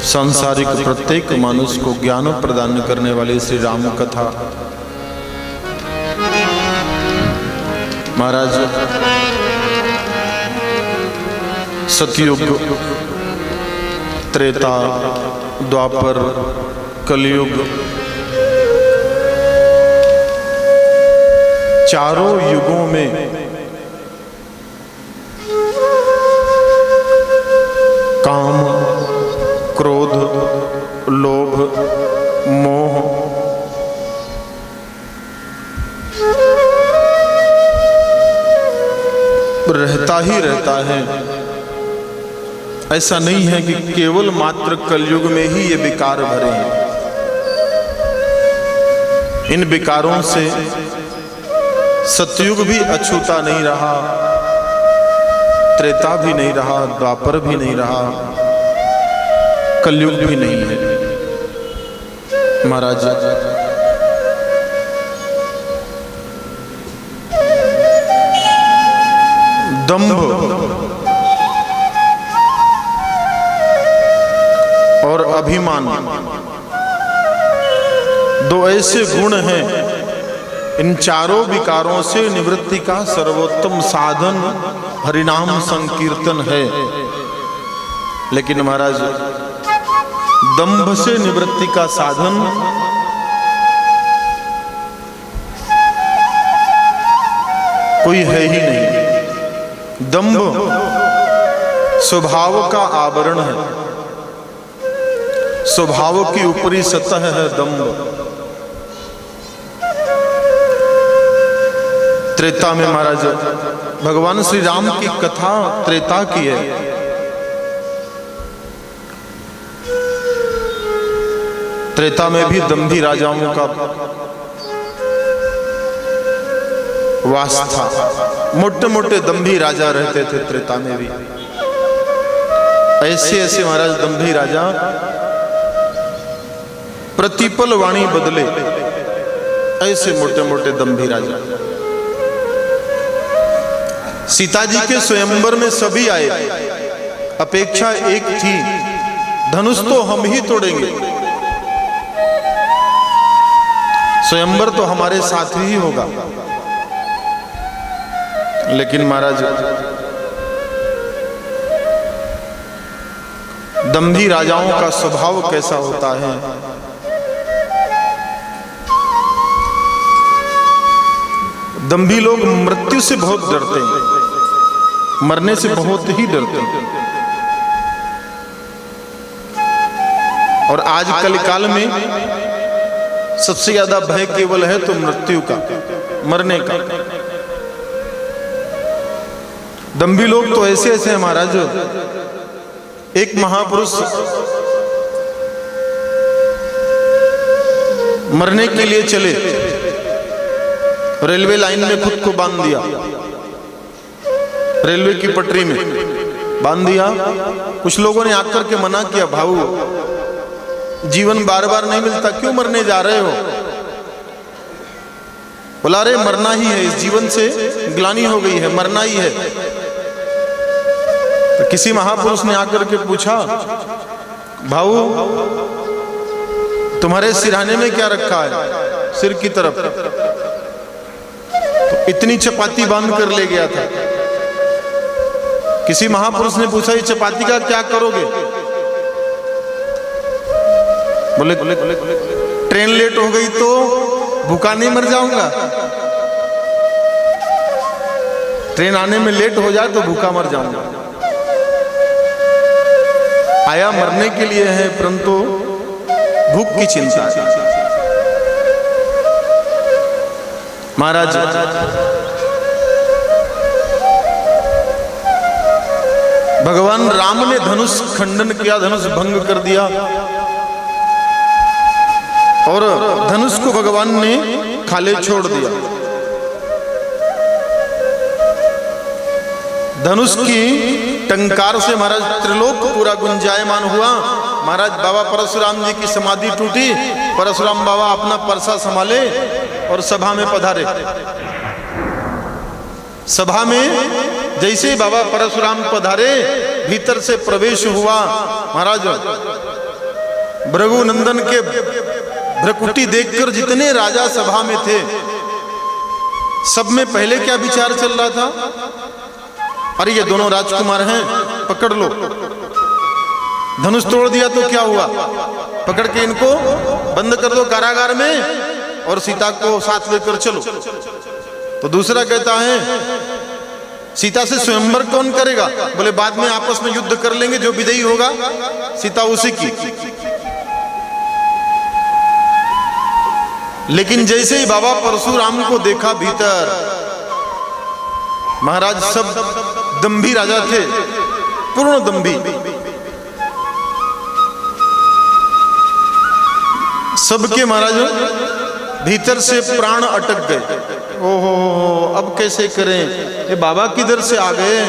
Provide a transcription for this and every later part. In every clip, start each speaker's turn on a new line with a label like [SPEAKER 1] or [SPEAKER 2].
[SPEAKER 1] सांसारिक प्रत्येक मनुष्य को ज्ञान प्रदान करने वाली श्री राम कथा। महाराज, सतयुग, त्रेता, द्वापर, कलयुग, चारों युगों में काम, क्रोध, लोभ, मोह रहता ही रहता है। ऐसा नहीं है कि केवल मात्र कलयुग में ही ये विकार भरे हैं। इन विकारों से सतयुग भी अछूता नहीं रहा, त्रेता भी नहीं रहा, द्वापर भी नहीं रहा, कलयुग भी नहीं है। महाराज, दंभ और अभिमान दो ऐसे गुण हैं, इन चारों विकारों से निवृत्ति का सर्वोत्तम साधन हरिनाम संकीर्तन है। लेकिन महाराज, दंभ से निवृत्ति का साधन कोई है ही नहीं। दंभ स्वभाव का आवरण है, स्वभाव की ऊपरी सतह है दंभ। त्रेता में महाराज भगवान श्री राम की कथा त्रेता की है। त्रेता में भी दंभी राजाओं का वास था। मोटे मोटे दंभी राजा रहते थे त्रेता में भी। ऐसे ऐसे महाराज दंभी राजा प्रतिपल वाणी बदले, ऐसे मोटे मोटे दंभी राजा। सीता जी के स्वयंवर में सभी आए, अपेक्षा एक थी, धनुष तो हम ही तोड़ेंगे, स्वयंवर तो हमारे साथ ही होगा। लेकिन महाराज, दंभी राजाओं का स्वभाव कैसा होता है? दंभी लोग मृत्यु से बहुत डरते हैं, मरने से बहुत ही डरते हैं। और आज कल काल में सबसे ज्यादा भय केवल है तो मृत्यु का, मरने का। दंभी लोग तो ऐसे ऐसे हैं महाराज। एक महापुरुष मरने के लिए चले, रेलवे लाइन में खुद को बांध दिया, रेलवे की पटरी में बांध दिया। कुछ लोगों ने आकर के मना किया, भाऊ जीवन बार बार नहीं मिलता, क्यों मरने जा रहे हो? बोला, अरे मरना ही है, इस जीवन से ग्लानि हो गई है, मरना ही है। तो किसी महापुरुष ने आकर के पूछा, भाऊ तुम्हारे सिरहाने में क्या रखा है? सिर की तरफ तो इतनी चपाती बांध कर ले गया था। किसी महापुरुष ने पूछा, ये चपाती का क्या करोगे? बोले, ट्रेन लेट हो गई तो भूखा नहीं मर जाऊंगा, ट्रेन आने में लेट हो जाए तो भूखा मर जाऊंगा। आया मरने के लिए है, परंतु भूख की चिंता है। महाराज, भगवान राम ने धनुष खंडन किया, धनुष भंग कर दिया, और धनुष को भगवान ने खाले छोड़ दिया। धनुष की टंकार से महाराज त्रिलोक पूरा गुंजायमान हुआ। महाराज बाबा परशुराम जी की समाधि टूटी, परशुराम बाबा अपना परसा संभाले और सभा में पधारे। सभा में जैसे बाबा परशुराम पधारे, भीतर से प्रवेश हुआ, महाराज भृगुनंदन के भ्रकुटी देखकर जितने राजा सभा में थे, सब में पहले क्या विचार चल रहा था? अरे ये दोनों राजकुमार हैं, पकड़ लो। धनुष तोड़ दिया तो क्या हुआ? पकड़ के इनको बंद कर दो कारागार में और सीता को साथ लेकर चलो। तो दूसरा कहता है सीता से स्वयंवर कौन करेगा? बोले बाद में आपस में युद्ध कर लेंगे, जो विजयी होगा सीता उसी की। लेकिन जैसे ही बाबा परशुराम को देखा भीतर, महाराज सब दंभी राजा थे, पूर्ण दंभी, सबके महाराज भीतर से प्राण अटक गए। ओहो, अब कैसे करें? ये बाबा किधर से आ गए?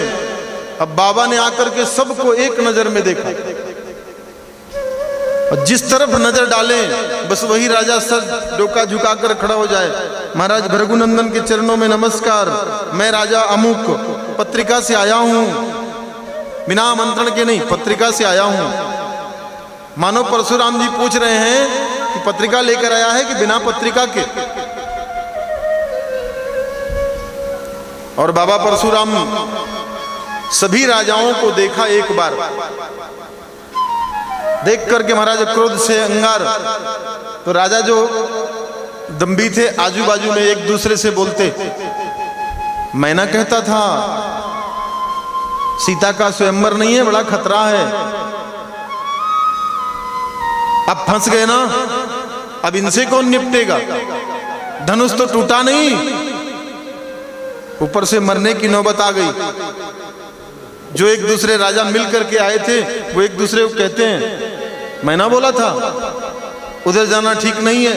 [SPEAKER 1] अब बाबा ने आकर के सबको एक नजर में देखा और जिस तरफ नजर डालें बस वही राजा सर डोका झुकाकर खड़ा हो जाए। महाराज भृगुनंदन के चरणों में नमस्कार, मैं राजा अमुक पत्रिका से आया हूं, बिना आमंत्रण के नहीं, पत्रिका से आया हूं। मानो परशुराम जी पूछ रहे हैं कि पत्रिका लेकर आया है कि बिना पत्रिका के? और बाबा परशुराम सभी राजाओं को देखा एक बार, देख करके महाराज क्रोध से अंगार। तो राजा जो दंभी थे आजू बाजू में एक दूसरे से बोलते, मैं ना कहता था सीता का स्वयंवर नहीं है, बड़ा खतरा है। अब फंस गए ना, अब इनसे कौन निपटेगा? धनुष तो टूटा नहीं, ऊपर से मरने की नौबत आ गई। जो एक दूसरे राजा मिल करके आए थे वो एक दूसरे को कहते हैं, मैं ना बोला था उधर जाना ठीक नहीं है,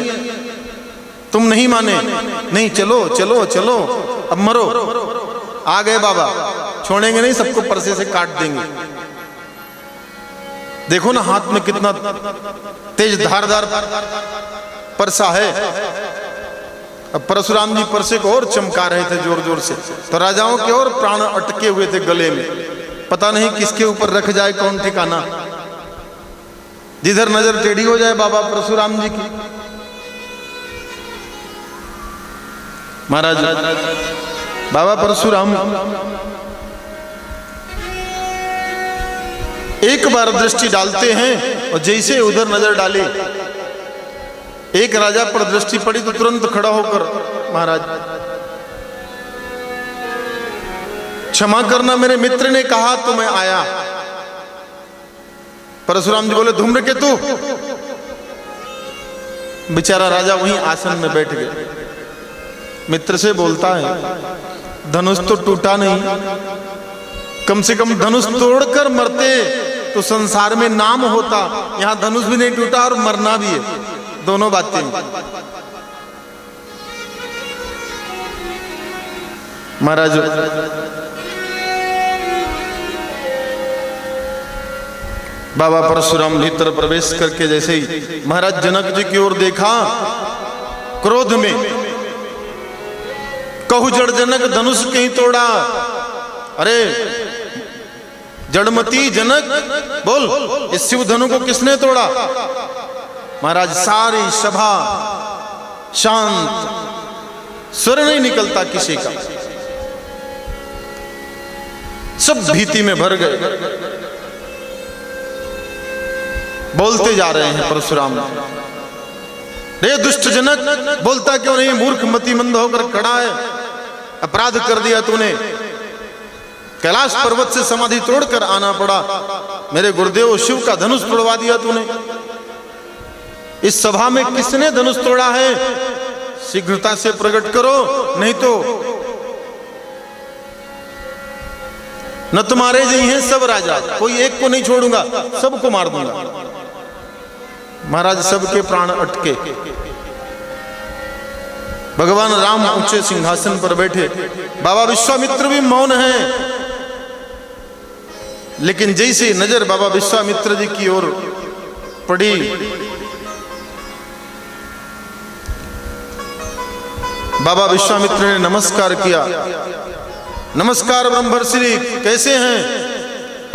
[SPEAKER 1] तुम नहीं माने, नहीं चलो चलो चलो, अब मरो। आ गए बाबा, छोड़ेंगे नहीं, सबको परसे से काट देंगे। देखो ना हाथ में कितना तेज धारदार परसा है। अब परशुराम जी परसे को और चमका रहे थे जोर जोर से, तो राजाओं के और प्राण अटके हुए थे गले में, पता नहीं किसके ऊपर रख जाए कौन ठिकाना। जिधर नजर टेढ़ी हो जाए बाबा परशुराम जी की। महाराज बाबा परशुराम एक बार दृष्टि डालते हैं और जैसे उधर नजर डाली, एक राजा पर दृष्टि पड़ी तो तुरंत खड़ा होकर, महाराज क्षमा करना, मेरे मित्र ने कहा तो मैं आया। परशुराम जी बोले, धूम्रकेतु। बेचारा राजा वहीं आसन में बैठ गया। मित्र से बोलता है, धनुष तो टूटा नहीं, कम से कम धनुष तोड़कर मरते तो संसार में नाम होता। यहां धनुष भी नहीं टूटा और मरना भी है, दोनों बातें। महाराज बाबा परशुराम भीतर प्रवेश करके जैसे ही महाराज जनक जी की ओर देखा, क्रोध में कहु जड़ जनक धनुष कहीं तोड़ा। अरे जड़मती जनक बोल, इस शिव धनु को किसने तोड़ा? महाराज सारी सभा शांत, स्वर नहीं निकलता किसी का, सब भीति में भर गए। बोलते जा रहे हैं परशुराम, रे दुष्ट जनक, बोलता क्यों नहीं? मूर्ख मतिमंद होकर खड़ा है, अपराध कर दिया तूने, कैलाश पर्वत से समाधि तोड़कर आना पड़ा, मेरे गुरुदेव शिव का धनुष तोड़वा दिया तूने। इस सभा में किसने धनुष तोड़ा है? शीघ्रता से प्रकट करो, नहीं तो न तुम्हारे जी हैं सब राजा, कोई एक को नहीं छोड़ूंगा, सबको मार दूंगा। महाराज सबके प्राण अटके। भगवान राम ऊंचे सिंहासन पर बैठे, बाबा विश्वामित्र भी मौन हैं। लेकिन जैसे नजर बाबा विश्वामित्र जी की ओर पड़ी, बाबा विश्वामित्र ने नमस्कार किया। नमस्कार ब्रह्मर्षि, कैसे हैं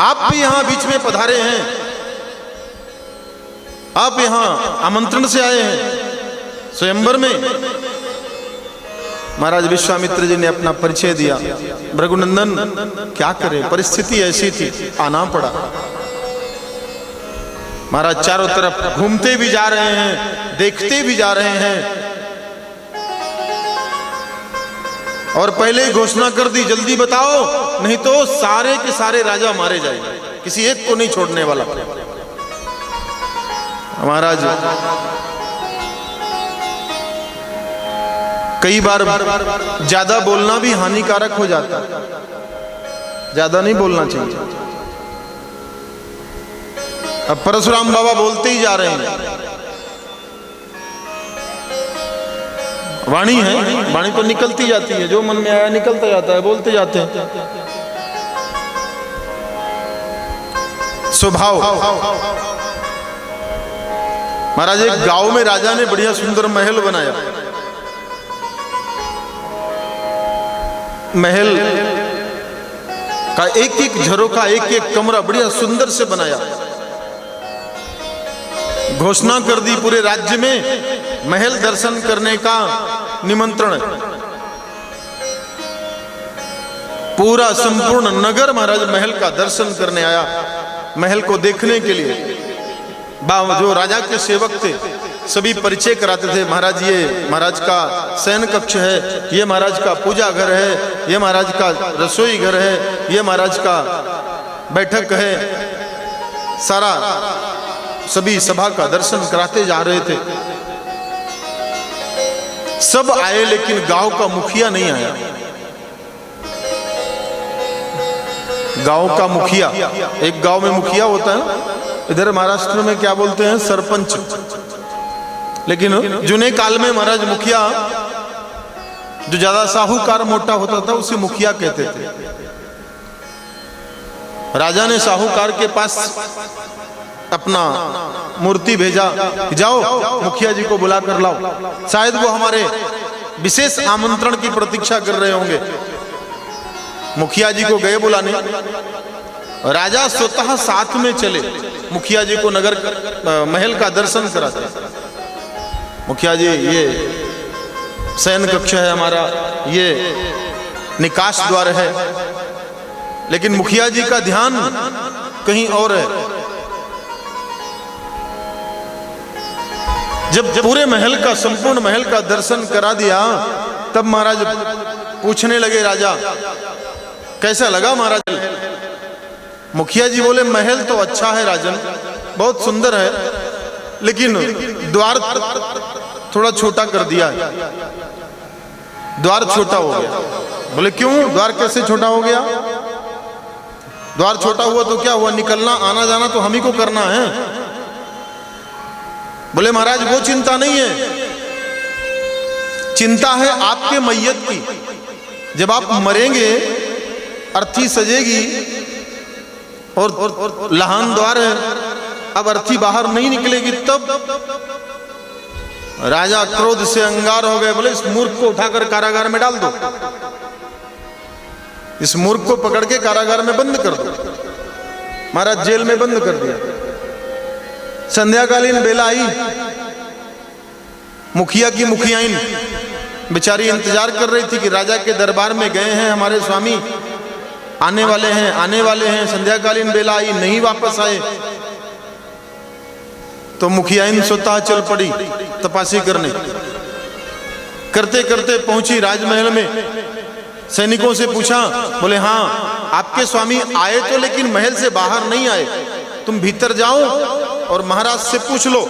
[SPEAKER 1] आप? भी यहां बीच में पधारे हैं। आप यहां आमंत्रण से आए हैं स्वयंवर में। महाराज विश्वामित्र जी ने अपना परिचय दिया। भृगुनंदन क्या करें, परिस्थिति ऐसी थी, आना पड़ा। महाराज चारों तरफ घूमते भी जा रहे हैं, देखते भी जा रहे हैं, और पहले ही घोषणा कर दी, जल्दी बताओ नहीं तो सारे के सारे राजा मारे जाएंगे, किसी एक को नहीं छोड़ने वाला। महाराज कई बार ज्यादा बोलना भी हानिकारक हो जाता है, ज्यादा नहीं बोलना चाहिए। अब परशुराम बाबा बोलते ही जा रहे हैं, वाणी है, वाणी तो निकलती जाती है, जो मन में आया निकलता जाता है, बोलते जाते हैं। स्वभाव। महाराज एक गांव में राजा ने बढ़िया सुंदर महल बनाया। महल का एक एक झरोखा, एक एक कमरा बढ़िया सुंदर से बनाया। घोषणा कर दी पूरे राज्य में महल दर्शन करने का निमंत्रण। पूरा संपूर्ण नगर महाराज महल का दर्शन करने आया, महल को देखने के लिए। जो राजा के सेवक थे सभी परिचय कराते थे, महाराज ये महाराज का शयन कक्ष है, ये महाराज का पूजा घर है, ये महाराज का रसोई घर है, ये महाराज का बैठक है। सारा सभी सभा का दर्शन कराते जा रहे थे। सब आए लेकिन गांव का मुखिया नहीं आया। गांव का मुखिया, एक गांव में मुखिया होता है, इधर महाराष्ट्र में क्या बोलते हैं, सरपंच। लेकिन जुने काल में महाराज मुखिया, जो ज्यादा साहूकार मोटा होता था उसे मुखिया कहते थे। राजा ने साहूकार के पास अपना मूर्ति भेजा, जाओ मुखिया जी को बुला कर लाओ, शायद वो हमारे विशेष आमंत्रण की प्रतीक्षा कर रहे होंगे। मुखिया जी को गए बुलाने, राजा स्वतः साथ में चले, मुखिया जी को नगर महल का दर्शन कराते। मुखिया जी ये शयन कक्ष है हमारा, ये निकास द्वार है। लेकिन मुखिया जी का ध्यान कहीं और है। जब पूरे महल का, संपूर्ण महल का दर्शन करा दिया, तब महाराज पूछने लगे, राजा कैसा लगा महाराज? मुखिया जी बोले, महल तो अच्छा है राजन, बहुत सुंदर है, लेकिन द्वार थोड़ा छोटा कर दिया है, द्वार छोटा हो गया। बोले क्यों, द्वार कैसे छोटा हो गया? द्वार छोटा हुआ तो क्या हुआ, निकलना आना जाना तो हम ही को करना है। बोले महाराज वो चिंता नहीं है, चिंता है आपके मैयत की। जब आप मरेंगे, अर्थी सजेगी और लहान द्वार है, अब अर्थी बाहर नहीं निकलेगी, तब राजा क्रोध से अंगार हो गए। बोले इस मूर्ख को उठाकर कारागार में डाल दो, इस मूर्ख को पकड़ के कारागार में बंद कर दो। महाराज जेल में बंद कर दिया। संध्याकालीन बेला आई, मुखिया की मुखियाइन बेचारी इंतजार कर रही थी कि राजा के दरबार में गए हैं हमारे स्वामी, आने वाले हैं, आने वाले हैं। संध्याकालीन बेला आई, नहीं वापस आए। तो मुखियाइन स्वतः चल पड़ी तपाशी करने। करते करते पहुंची राजमहल में, सैनिकों से पूछा, बोले हाँ आपके स्वामी आए तो, लेकिन महल से बाहर नहीं आए, तुम भीतर जाओ और महाराज से पूछ लो।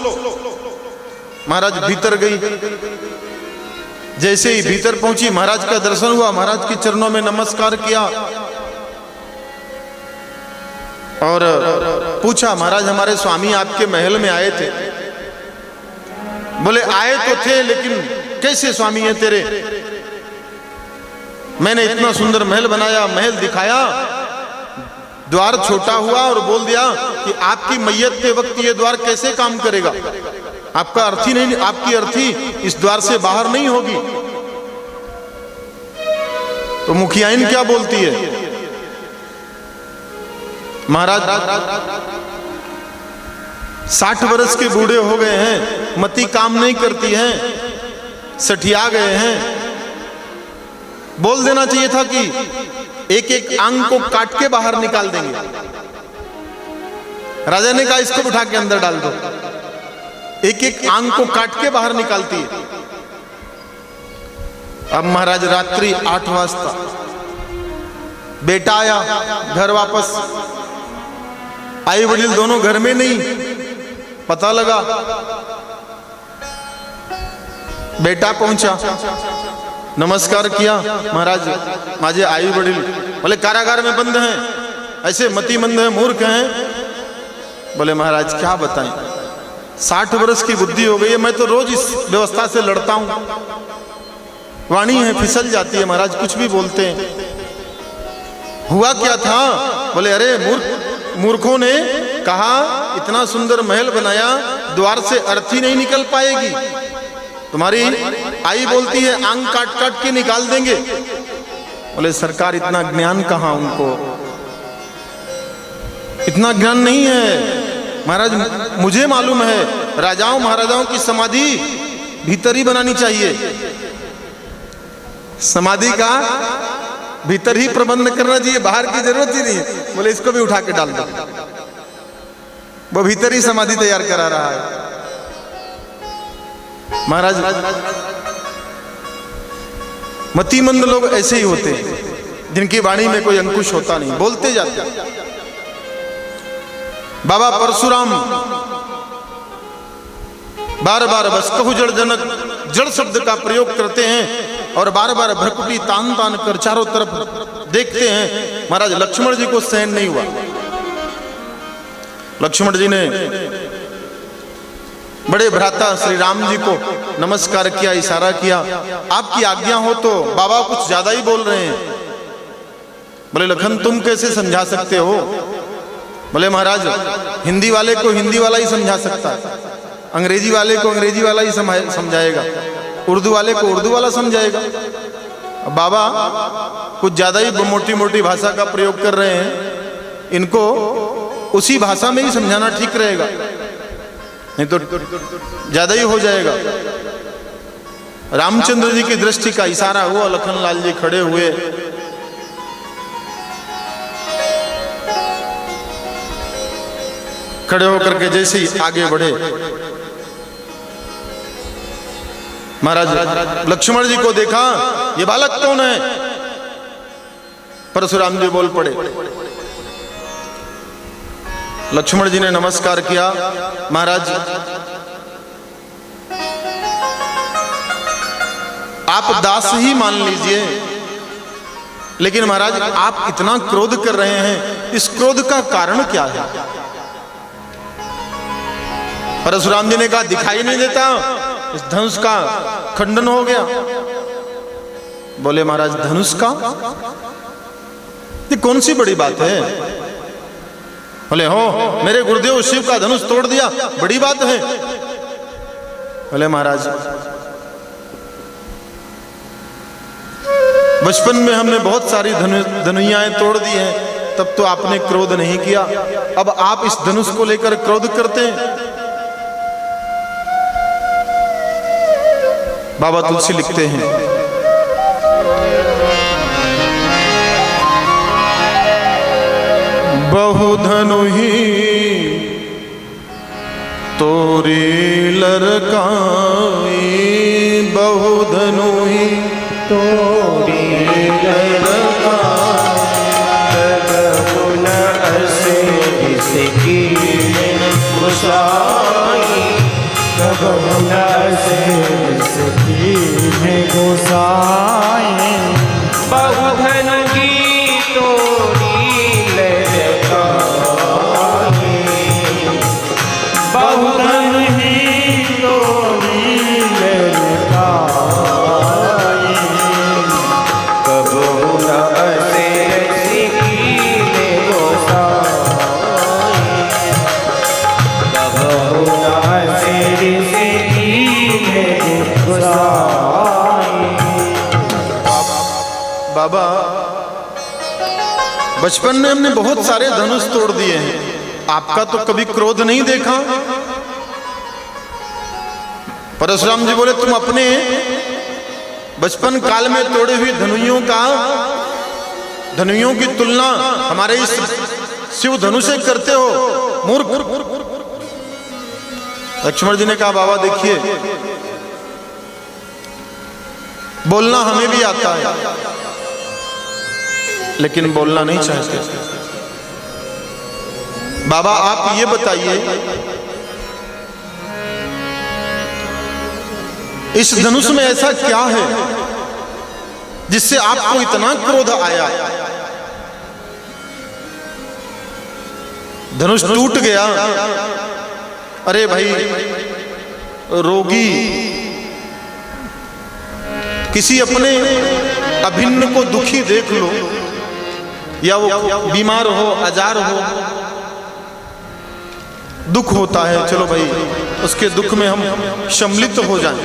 [SPEAKER 1] महाराज भीतर गई। जैसे ही भीतर पहुंची, महाराज का दर्शन हुआ, महाराज के चरणों में नमस्कार किया और पूछा, महाराज हमारे स्वामी आपके महल में आए थे। बोले आए तो थे, लेकिन कैसे स्वामी है तेरे? मैंने इतना सुंदर महल बनाया, महल दिखाया, द्वार छोटा हुआ और बोल दिया कि आपकी मैयत के वक्त ये द्वार कैसे काम करेगा? आपका अर्थी नहीं, आपकी अर्थी इस द्वार से बाहर नहीं होगी। तो मुखियाइन क्या बोलती है? 60 वर्ष के बूढ़े हो गए हैं, मति काम नहीं करती है, सठिया गए हैं। बोल देना चाहिए था कि एक एक अंग को काट के बाहर निकाल देंगे। राजा ने कहा इसको उठा के अंदर डाल दो। एक एक अंग को काट के बाहर निकालती है। अब महाराज रात्रि 8 वाजता बेटा आया घर वापस। आई वडील दोनों घर में नहीं। पता लगा बेटा पहुंचा, नमस्कार किया, महाराज माझे आई वडील। बोले कारागार में बंद हैं, ऐसे मतिमंद हैं, मूर्ख हैं। बोले महाराज क्या बताएं, 60 वर्ष की बुद्धि हो गई है, मैं तो रोज इस व्यवस्था से लड़ता हूं। वाणी है फिसल जाती है महाराज, कुछ भी बोलते हैं। हुआ क्या था? बोले अरे मूर्खों ने कहा इतना सुंदर महल बनाया, द्वार से अर्थी नहीं निकल पाएगी। तुम्हारी आई बोलती है आंग काट काट के निकाल देंगे। बोले सरकार इतना ज्ञान कहां उनको, इतना ज्ञान नहीं है महाराज। मुझे मालूम है राजाओं महाराजाओं की समाधि भीतर ही बनानी चाहिए। समाधि का भीतर ही प्रबंध करना चाहिए, बाहर की जरूरत ही नहीं। बोले इसको भी उठा के डाल दो। वो भीतर ही समाधि तैयार करा रहा है महाराज। मतिमंद लोग ऐसे ही होते हैं जिनकी वाणी में कोई अंकुश होता नहीं, बोलते जाते। बाबा परशुराम बार बार बस कहु जड़ जनक जड़ शब्द का प्रयोग करते हैं और बार बार भ्रकुटी तान तान कर चारों तरफ देखते हैं। महाराज लक्ष्मण जी को सहन नहीं हुआ। लक्ष्मण जी ने बड़े भ्राता श्री राम जी को नमस्कार किया, इशारा किया, आपकी आज्ञा हो तो। बाबा कुछ ज्यादा ही बोल रहे हैं। बोले लखन तुम कैसे समझा सकते हो? बोले महाराज हिंदी वाले को हिंदी वाला ही समझा सकता है, अंग्रेजी वाले को अंग्रेजी वाला ही समझाएगा, उर्दू वाले को उर्दू वाला समझाएगा। बाबा कुछ ज्यादा ही मोटी मोटी भाषा का प्रयोग कर रहे हैं, इनको उसी भाषा में ही समझाना ठीक रहेगा, नहीं तो ज्यादा ही हो जाएगा। रामचंद्र जी की दृष्टि का इशारा हुआ, लखनलाल जी खड़े हुए। खड़े होकर के जैसे ही आगे बढ़े, महाराज लक्ष्मण जी को देखा, ये बालक कौन है? परशुराम जी बोल पड़े। लक्ष्मण जी ने नमस्कार किया, महाराज आप दास ही मान लीजिए, लेकिन महाराज आप इतना क्रोध कर रहे हैं, इस क्रोध का कारण क्या है? परशुराम जी ने कहा दिखाई नहीं देता, इस धनुष का खंडन हो गया। बोले महाराज धनुष का? ये कौन सी बड़ी बात है? बोले हो मेरे गुरुदेव शिव का धनुष तोड़ दिया, बड़ी बात है। बोले महाराज बचपन में हमने बहुत सारी धनुइयाएं तोड़ दी हैं, तब तो आपने क्रोध नहीं किया, अब आप इस धनुष को लेकर क्रोध करते हैं। बाबा तुलसी लिखते हैं, बहुधनु ही तोरी लरकाई, बहुधनु ही तोरी लरकाई,
[SPEAKER 2] पुन असे इसकी गोसाई, पुन असे इसकी गोसाई, बहुधनु की तोरी लरकाई, बहुधन ही तोरी लरकाई, कबू न असे इसकी गोसाई, कबू न असे इसकी गोसाई।
[SPEAKER 1] बाबा बचपन में हमने बहुत सारे धनुष तोड़ दिए हैं, आपका तो कभी क्रोध नहीं देखा। परशुराम जी बोले तुम अपने बचपन काल में तोड़े हुए धनुइयों की तुलना हमारे इस शिव धनु से करते हो, मूर्ख। लक्ष्मण जी ने कहा बाबा देखिए, बोलना हमें भी आता है लेकिन बोलना नहीं चाहते। बाबा आप ये बताइए, इस धनुष में ऐसा क्या है जिससे आपको इतना क्रोध आया? धनुष टूट गया, अरे भाई रोगी किसी अपने अभिन्न को दुखी देख लो, या वो बीमार हो, अजार हो, दुख होता है, चलो भाई उसके दुख में हम सम्मिलित हो जाएं।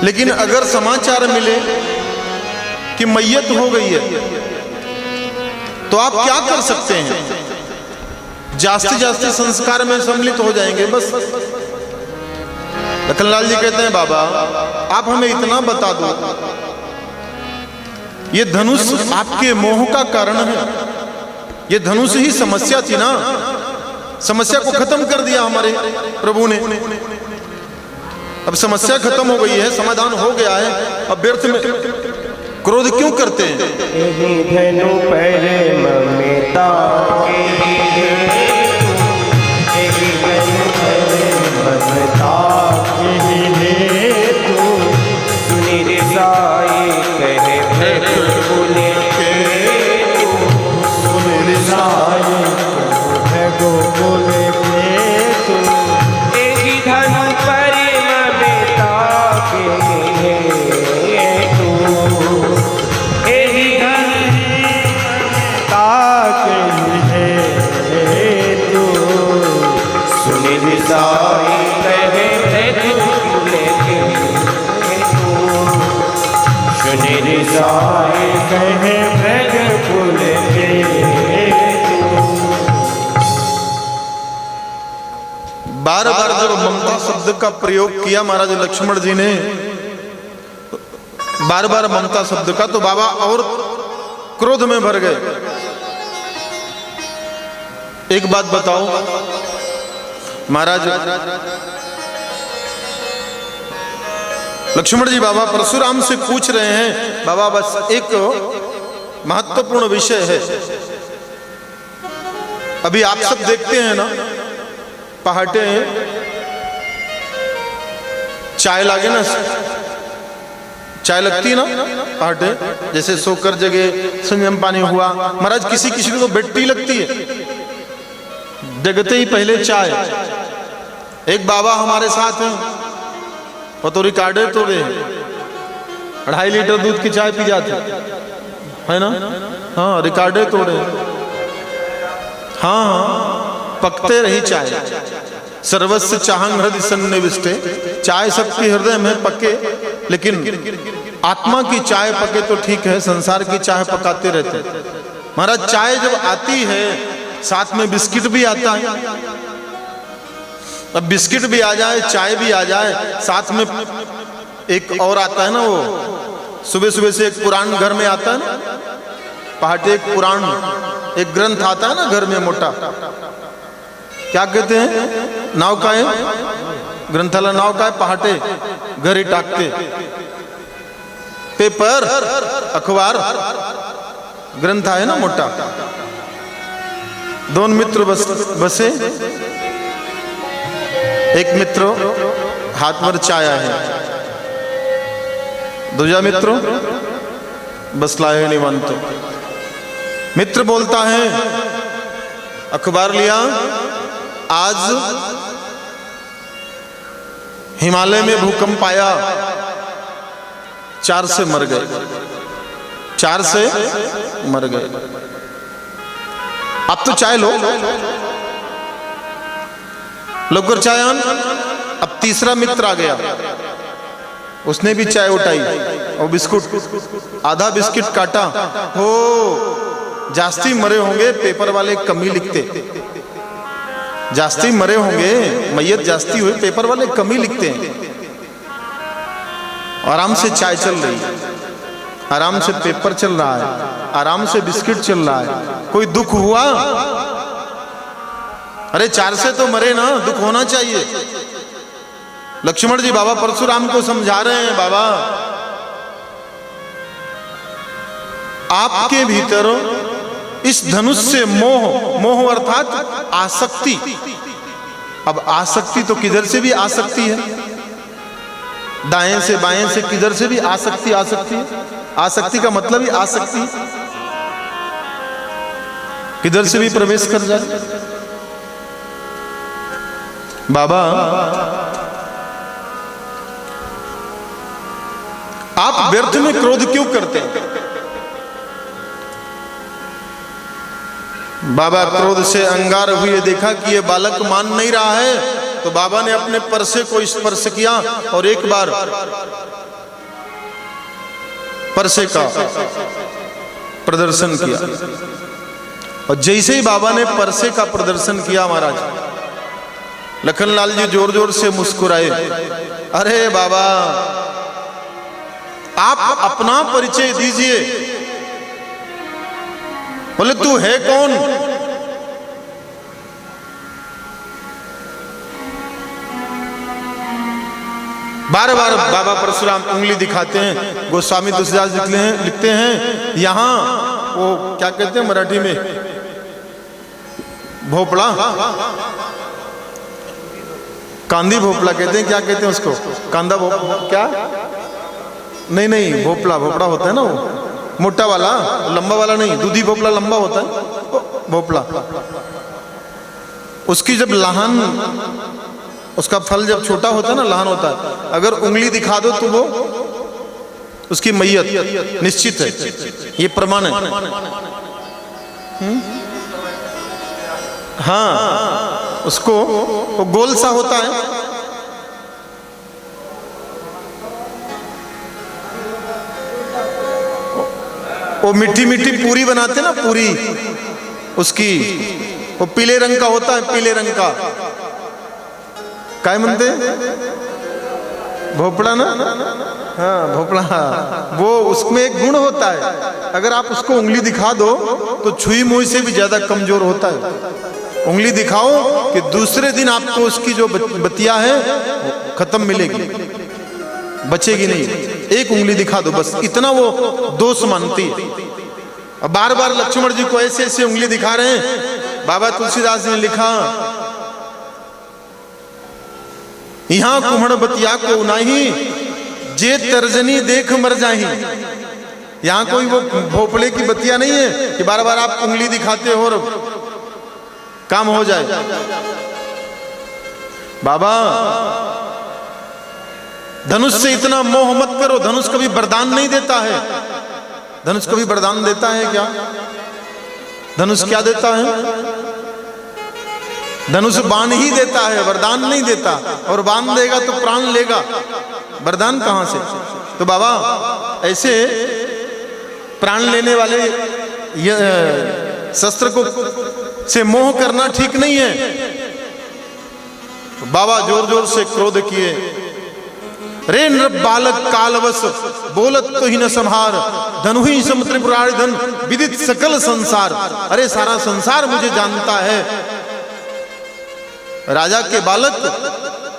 [SPEAKER 1] लेकिन अगर समाचार मिले कि मैयत हो गई है तो आप क्या कर सकते हैं? जास्ती जास्ती संस्कार में सम्मिलित हो जाएंगे बस। लखनलाल जी कहते हैं बाबा आप हमें इतना बता दो, ये धनुष आपके मोह का कारण है, ये धनुष ही समस्या थी ना, समस्या को खत्म कर दिया हमारे प्रभु ने। अब समस्या खत्म हो गई है, समाधान हो गया है, अब व्यर्थ में क्रोध क्यों करते हैं?
[SPEAKER 2] धनु पर ममता
[SPEAKER 1] बार बार जब ममता शब्द का प्रयोग किया महाराज लक्ष्मण जी ने, बार बार ममता शब्द का, तो बाबा और क्रोध में भर गए। एक बात बताओ महाराज, लक्ष्मण जी बाबा परशुराम से पूछ रहे हैं, बाबा बस एक महत्वपूर्ण विषय है, अभी आप सब देखते हैं ना पहाटे चाय लागे ना, चाय लगती है ना पहाटे, जैसे सोकर जगह संयम पानी हुआ, महाराज किसी किसी को तो बेटी लगती है, जगते ही पहले चाय। एक बाबा हमारे साथ हैं, वो तो रिकॉर्डर तोड़े 2.5 लीटर दूध की चाय पी जाते है ना, हाँ रिकॉर्डर तोड़े, हाँ पकते रही चाय, सर्वस्व चाहंग हृदय सन्निविष्टे, चाय सबके हृदय में पके, लेकिन आत्मा की चाय पके तो ठीक है, संसार की चाय पकाते रहते। महाराज चाय जब आती है साथ में बिस्किट भी आता है, अब बिस्किट भी आ जाए, चाय भी आ जाए, साथ में एक और आता है ना, वो सुबह सुबह से एक पुराण घर में आता है ना, पहाटे एक पुराण, एक ग्रंथ आता है ना घर में मोटा, क्या कहते हैं, नाव का है, ग्रंथालय नाव का है, पहाटे घर ही टाकते, पेपर अखबार ग्रंथ है ना मोटा। दोनों मित्र बसे, एक मित्र हाथ पर चाय है, दूसरा मित्र बसला है निवंत। मित्र बोलता है अखबार लिया, आज हिमालय में भूकंप आया, 4 से मर गए, 4 से मर गए, अब तो चाय लो, लोकर चाय आन। अब तीसरा मित्र आ गया, उसने भी चाय उठाई और बिस्कुट, आधा बिस्किट काटा, हो जास्ती मरे होंगे, पेपर वाले कमी लिखते, जास्ती मरे होंगे, मैयत जास्ती हुई, पेपर वाले कम ही लिखते हैं। आराम से चाय चल रही है, आराम से पेपर चल रहा है, आराम से बिस्किट चल रहा है, कोई दुख हुआ? अरे 4 से तो मरे ना, दुख होना चाहिए। लक्ष्मण जी बाबा परशुराम को समझा रहे हैं, बाबा आपके भीतर इस धनुष से मोह, मोह अर्थात आसक्ति। अब आसक्ति तो किधर से भी आ सकती है, दाएं से बाएं से किधर से भी आसक्ति आ सकती है। आसक्ति का मतलब ही आसक्ति, किधर से भी प्रवेश कर जाए। बाबा आप व्यर्थ में क्रोध क्यों करते हैं? बाबा क्रोध से अंगार हुए, देखा कि ये बालक मान नहीं रहा है, तो बाबा ने अपने परसे को स्पर्श किया और एक बार परसे का प्रदर्शन किया। और जैसे ही बाबा ने परसे का प्रदर्शन किया, महाराज लखनलाल जी जोर जोर से मुस्कुराए। अरे बाबा आप अपना परिचय दीजिए। बोले तू है कौन? बार बार बाबा परशुराम उंगली दिखाते हैं। गोस्वामी तुलसीदास लिखते हैं यहां वो क्या कहते हैं मराठी में, भोपड़ा, कांदी भोपड़ा कहते हैं, क्या कहते हैं उसको, कांदा भोपड़ा, क्या नहीं नहीं भोपड़ा, भोपड़ा होता है ना वो मोटा वाला, लंबा वाला नहीं, दूधी भोपड़ा लंबा होता है भोपड़ा। उसकी जब लहान, उसका फल जब छोटा होता है ना, लहान होता है, अगर उंगली दिखा दो तो वो उसकी मैयत निश्चित है, ये प्रमाण है। हाँ, उसको वो गोल सा होता है, वो मिट्टी मिट्टी पूरी बनाते ना, पूरी उसकी वो पीले रंग का होता है, पीले रंग का काय म्हणते, भोपड़ा ना, हाँ भोपड़ा, वो उसमें एक गुण होता है, अगर आप उसको उंगली दिखा दो तो छुई मुई से भी ज्यादा कमजोर होता है। उंगली दिखाओ कि दूसरे दिन आपको उसकी जो बतिया है खत्म मिलेगी, बचेगी नहीं। एक उंगली दिखा दो बस, इतना वो दोष मानती है। अब बार बार लक्ष्मण जी को ऐसे ऐसे उंगली दिखा रहे हैं। बाबा तुलसीदास ने लिखा, यहां कुम्हड़ बतिया को नहीं, जे तर्जनी देख मर जाही। यहां कोई वो भोपड़े की बतिया नहीं है कि बार बार आप उंगली दिखाते हो और काम हो जाए। बाबा धनुष से इतना मोह मत करो, धनुष कभी वरदान नहीं देता है। धनुष कभी वरदान देता है क्या? धनुष क्या देता है? धनुष बाण ही देता है, वरदान नहीं देता। और बाण देगा तो प्राण लेगा, वरदान कहां से? तो बाबा ऐसे प्राण लेने वाले शस्त्र को से मोह करना ठीक नहीं है। बाबा जोर जोर से क्रोध किए। रे नृप बालक कालवश बोलत तो ही न संहार, धनु ही सम त्रिपुरारी धन विदित सकल संसार। अरे सारा संसार मुझे जानता है, राजा के बालक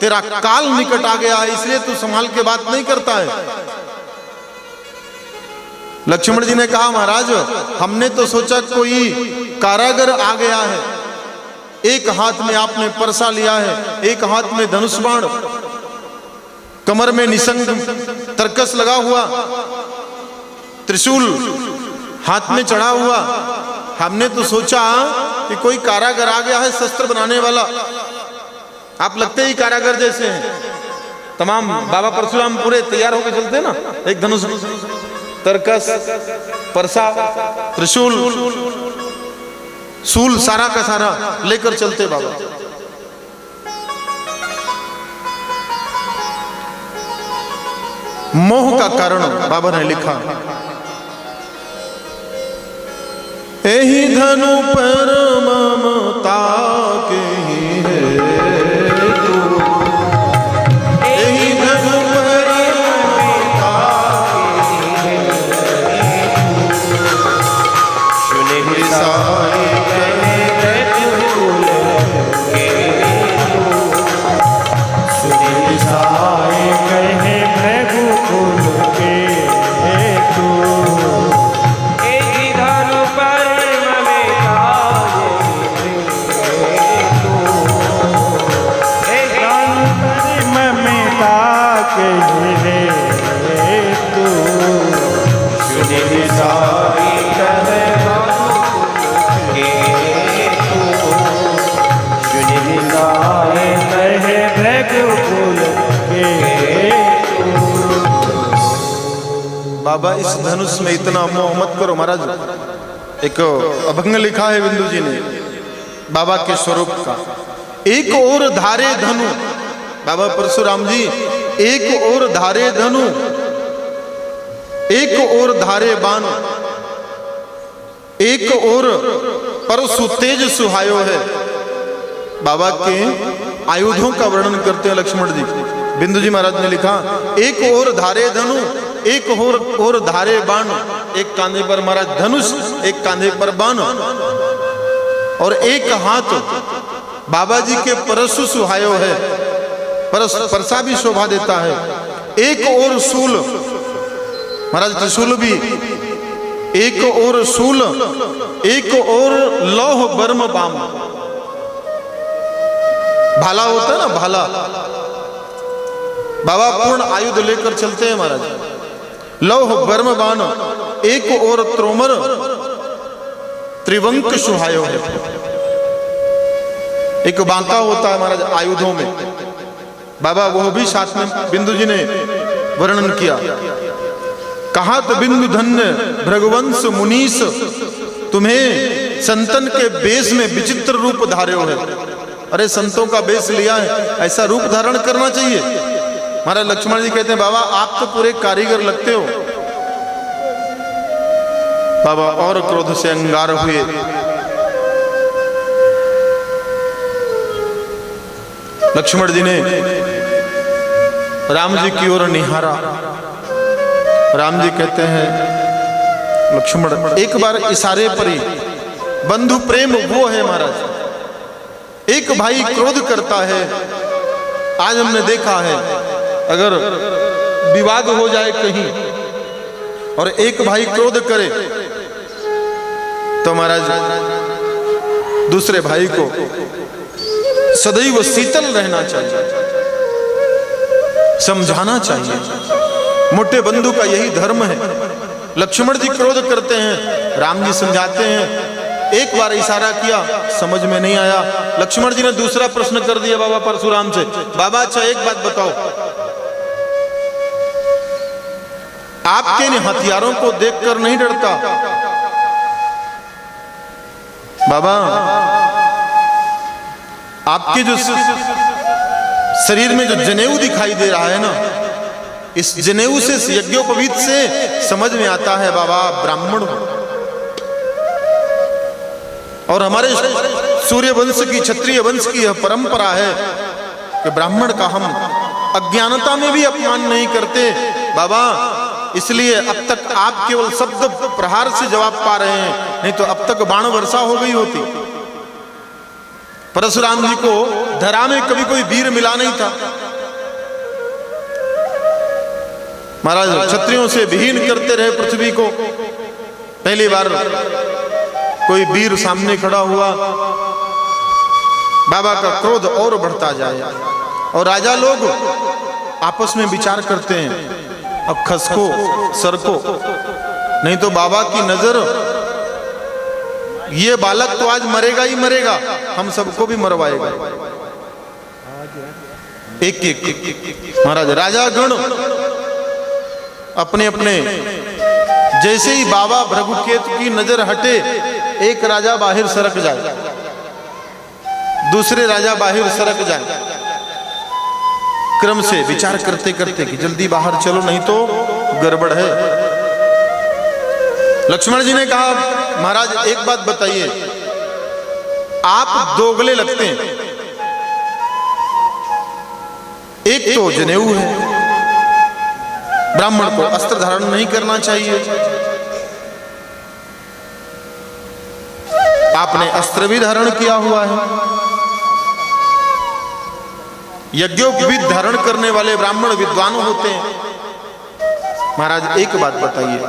[SPEAKER 1] तेरा काल निकट आ गया है, इसलिए तू संभाल के बात नहीं करता है। लक्ष्मण जी ने कहा, महाराज हमने तो सोचा कोई कारागर आ गया है। एक हाथ में आपने परसा लिया है, एक हाथ में धनुष बाण, कमर में निसंग तरकस लगा हुआ, त्रिशूल हाथ में चढ़ा हुआ। हमने तो सोचा कि कोई कारागर आ गया है, शस्त्र बनाने वाला। आप लगते ही कारागर जैसे हैं। तमाम बाबा परशुराम पूरे तैयार होकर चलते हैं ना, एक धनुष, तरकस, परसा, त्रिशूल, सूल, सारा का सारा लेकर चलते बाबा। मोह का कारण बाबा ने लिखा, एही धनु पर ममता के ही बाबा इस धनुष में इतना मोह मत करो। महाराज एक अभंग लिखा है बिंदु जी ने बाबा के स्वरूप का। एक और धारे धनु, बाबा परशुराम जी एक और धारे धनु, एक और धारे बाण, एक और परशु तेज सुहायो है। बाबा के आयुधों का वर्णन करते हैं लक्ष्मण जी। बिंदु जी महाराज ने लिखा एक और धारे धनु, एक और धारे बाण, एक कांधे पर महाराज धनुष, एक कांधे पर बाण, और एक हाथ बाबा जी के परशु सुहायो है। परसा भी शोभा देता है। एक और शूल, महाराज त्रिशूल भी, एक और शूल, एक और लौह बर्म बाम, भाला होता है ना भाला। बाबा पूर्ण आयुध लेकर चलते हैं महाराज। लौह बर्म बाण, एक और त्रोमर, त्रिवंक सुहायो है। एक बांका होता है महाराज आयुधों में, बाबा वो भी साथ में बिंदु जी ने वर्णन किया। कहा तो बिंदु धन्य भृगवंश मुनीस, तुम्हें संतन के बेश में विचित्र रूप धारे हो है। अरे संतों का बेश लिया है, ऐसा रूप धारण करना चाहिए। महाराज लक्ष्मण जी कहते हैं बाबा आप तो पूरे कारीगर लगते हो। बाबा और क्रोध से अंगार हुए। लक्ष्मण जी ने राम जी की ओर निहारा। राम जी कहते हैं लक्ष्मण एक बार इशारे पर ही, बंधु प्रेम वो है महाराज। एक भाई क्रोध करता है, आज हमने देखा है अगर विवाद हो जाए कहीं और एक भाई क्रोध करे तो महाराज दूसरे भाई को सदैव शीतल रहना चाहिए, समझाना चाहिए। मोटे बंधु का यही धर्म है। लक्ष्मण जी क्रोध करते हैं, राम जी समझाते हैं। एक बार इशारा किया, समझ में नहीं आया। लक्ष्मण जी ने दूसरा प्रश्न कर दिया बाबा परशुराम से, बाबा अच्छा एक बात बताओ, आपके इन हथियारों को देखकर नहीं डरता? बाबा आपके जो शरीर में जो जनेऊ दिखाई दे रहा है ना, इस जनेऊ से यज्ञोपवीत से समझ में आता है बाबा ब्राह्मण हो। और हमारे सूर्य वंश की, क्षत्रिय वंश की यह परंपरा है कि ब्राह्मण का हम अज्ञानता में भी अपमान नहीं करते बाबा। इसलिए अब तक आप केवल शब्द प्रहार से जवाब पा रहे हैं, नहीं तो अब तक बाण वर्षा हो गई होती। परशुराम जी को धरा में कभी कोई वीर मिला नहीं था। महाराज क्षत्रियों से विहीन करते रहे पृथ्वी को। पहली बार कोई वीर सामने खड़ा हुआ, बाबा का क्रोध और बढ़ता जाए और राजा लोग आपस में विचार करते हैं अब खसको सरको, नहीं तो बाबा की नजर ये बालक तो आज मरेगा ही मरेगा, हम सबको भी मरवाएगा। एक एक महाराज राजागण अपने अपने, जैसे ही बाबा भृगुकेतु की नजर हटे, एक राजा बाहर सरक जाए, दूसरे राजा बाहर सरक जाए। क्रम से विचार करते करते कि जल्दी बाहर चलो नहीं तो गड़बड़ है। लक्ष्मण जी ने कहा महाराज एक बात बताइए, आप दोगले लगते हैं। एक तो जनेऊ है, ब्राह्मण को अस्त्र धारण नहीं करना चाहिए। आपने अस्त्र भी धारण किया हुआ है। यज्ञोपवीत धारण करने वाले ब्राह्मण विद्वान होते हैं। महाराज एक बात बताइए,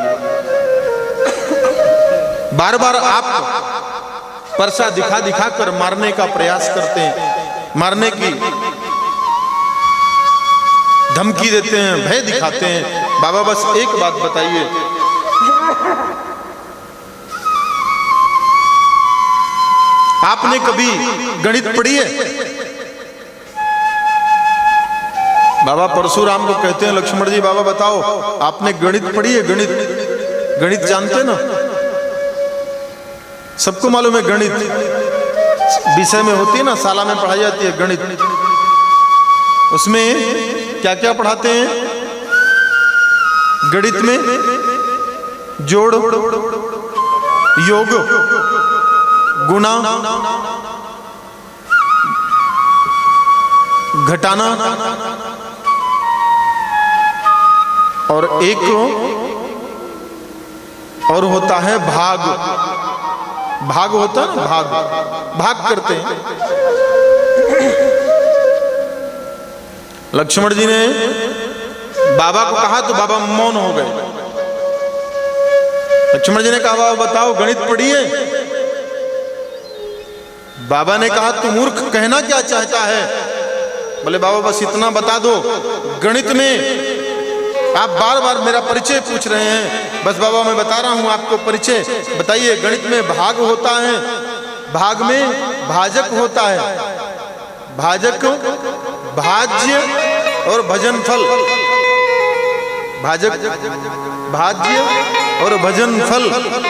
[SPEAKER 1] बार बार आप परसा दिखा दिखा कर मारने का प्रयास करते हैं, मारने की धमकी देते हैं, भय दिखाते हैं। बाबा बस एक बात बताइए, आपने कभी गणित पढ़ी है? बाबा परशुराम को कहते हैं, लक्ष्मण जी बाबा बताओ, आपने गणित पढ़ी है? गणित, गणित जानते हैं ना? सबको मालूम है गणित विषय में होती है ना, शाला में पढ़ाई जाती है गणित। उसमें क्या क्या पढ़ाते हैं? गणित में जोड़, योग, गुणा, घटाना और एक और होता है भाग। भाग होता है ना, भाग, भाग करते हैं। लक्ष्मण जी ने बाबा को कहा तो बाबा मौन हो गए। लक्ष्मण जी ने कहा बाबा बताओ गणित पढ़ी है? बाबा ने कहा तू मूर्ख कहना क्या चाहता है? बोले बाबा बस इतना बता दो, गणित में आप बार बार मेरा परिचय पूछ रहे हैं, बस बाबा मैं बता रहा हूं आपको परिचय। बताइए, गणित में भाग होता है, भाग में भाजक होता है, भाजक, भाज्य और भजनफल। भाजक, भाज्य और भजनफल।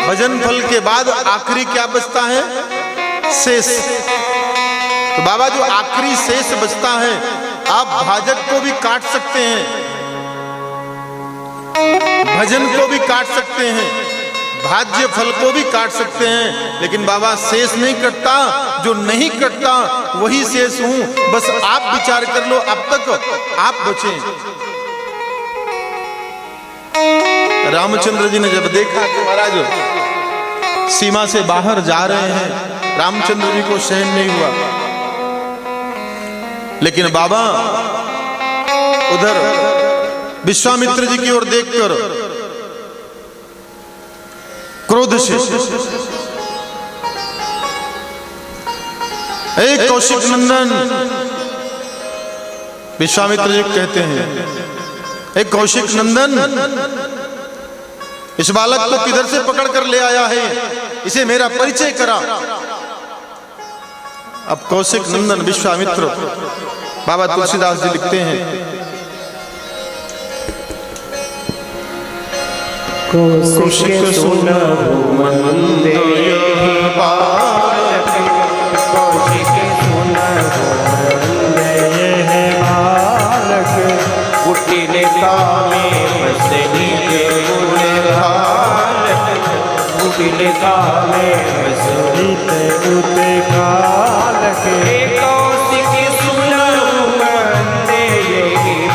[SPEAKER 1] भजनफल के बाद आखिरी क्या बचता है? शेष। तो बाबा जो आखिरी शेष बचता है, आप भाजक को भी काट सकते हैं, भजन को भी काट सकते हैं, भाज्य फल को भी काट सकते हैं, लेकिन बाबा शेष नहीं कटता। जो नहीं कटता वही शेष हूं, बस आप विचार कर लो, अब तक आप बचे। रामचंद्र जी ने जब देखा कि महाराज सीमा से बाहर जा रहे हैं, रामचंद्र जी को सहन नहीं हुआ, लेकिन बाबा उधर विश्वामित्र जी की ओर देखकर क्रोध से, एक कौशिक नंदन, विश्वामित्र जी कहते हैं, एक कौशिक नंदन, इस बालक को किधर से पकड़ कर ले आया है? इसे मेरा परिचय करा। अब कौशिक नंदन विश्वामित्र, बाबा तुलसीदास जी लिखते हैं,
[SPEAKER 2] कौशिक सुनहु मंदे बालक, कौशिक सुनहु मंदे बालक, कुटिल कामे बसनी के कुल बालक, कुटिल कामे बसनी के कुल बालक। कौशिक सुनहु मंदे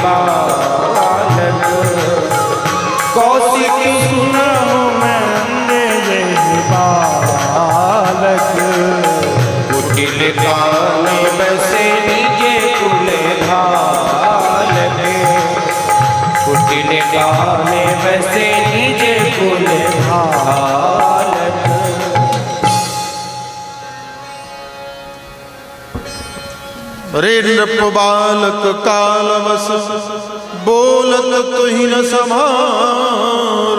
[SPEAKER 2] बालक, कौशिक सुनहु मंदे बालक, कुटिल कामे बसे निजे कुल बालक, कुटिल कामे बसे निजे कुल बालक।
[SPEAKER 1] रे नृप बालक कालवश बोलत तुहि न समार,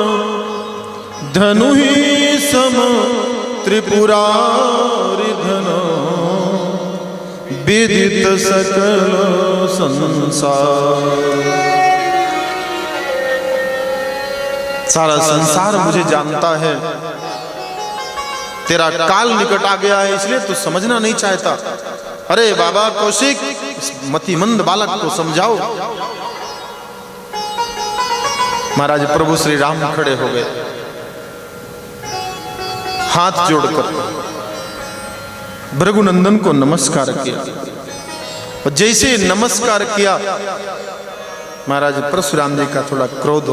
[SPEAKER 1] धनु ही सम त्रिपुरारि धन, विदित सकल संसार। सारा संसार मुझे जानता है, तेरा काल निकट आ गया है, इसलिए तू समझना नहीं चाहता। अरे बाबा कौशिक, इस मतिमंद बालक को समझाओ। महाराज प्रभु श्री राम खड़े हो गए, हाथ जोड़कर भृगुनंदन को नमस्कार किया। और जैसे नमस्कार किया, महाराज परशुराम जी का थोड़ा क्रोध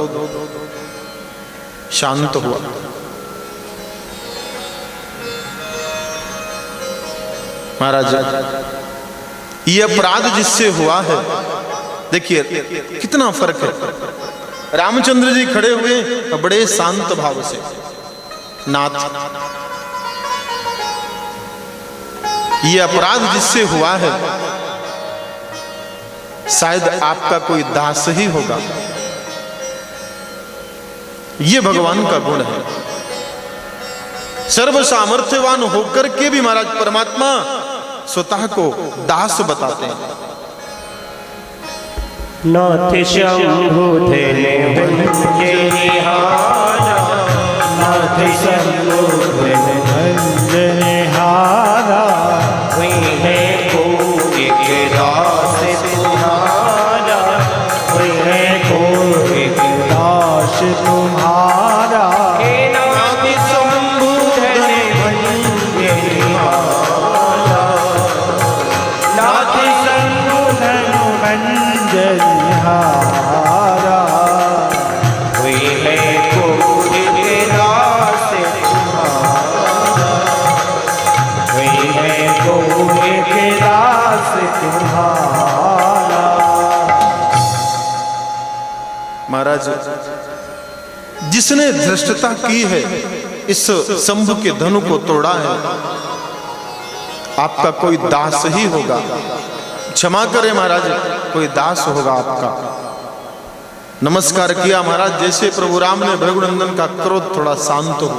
[SPEAKER 1] शांत हुआ। महाराज ये अपराध जिससे हुआ है, देखिए कितना फर्क है। रामचंद्र जी खड़े हुए बड़े शांत भाव से, नाथ ये अपराध जिससे हुआ है शायद आपका कोई दास ही होगा। ये भगवान का गुण है। सर्व सामर्थ्यवान होकर के भी महाराज परमात्मा स्वतः को दास बताते हैं।
[SPEAKER 2] नाथ शंभु धन भंजे निहारा, नाथ शंभु धन भंजे निहारा, वही है को एक दास तुम्हारा, वही है को एक दास तुम्हारा। हे नाथ शंभु धन भंजे निहारा, नाथ शंभु धन भंजे निहारा, वही है को एक दास तुम्हारा, वही है को एक दास तुम्हारा।
[SPEAKER 1] महाराज, जिसने धृष्टता की है इस शंभु के धनु को तोड़ा है, आपका कोई दास ही होगा। क्षमा करें महाराज, कोई दास होगा आपका। नमस्कार किया महाराज, जैसे प्रभु राम ने भृगुनंदन का क्रोध थोड़ा शांत हो,